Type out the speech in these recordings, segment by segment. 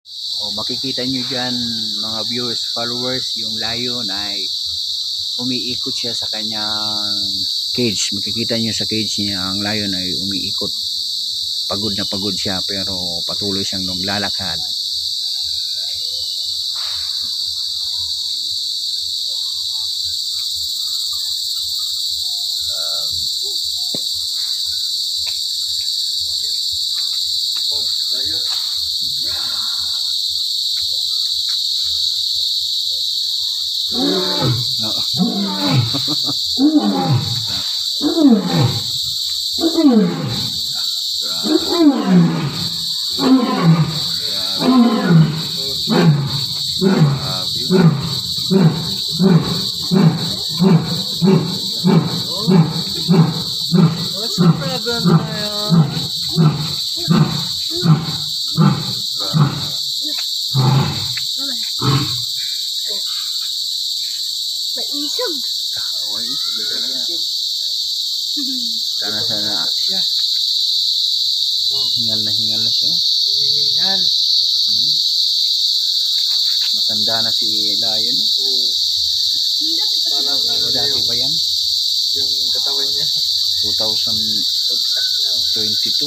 O makikita nyo dyan mga viewers, followers, yung lion ay umiikot siya sa kanyang cage. Makikita nyo sa cage niya, ang lion ay umiikot. Pagod na pagod siya pero patuloy siyang naglalakad. What's the problem now? Maisog. Sana siya. Hingal na siya. Hingal. Matanda na si lion. Parang ano Dati pa yan. yung katawan niya. 2022.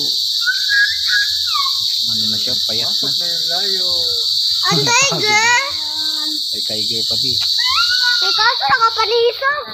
Ano na siya, payat na. Pasok na yung layo. Ang tiger! Ay, kaiger pa di. Eh, kaso nakapanisog.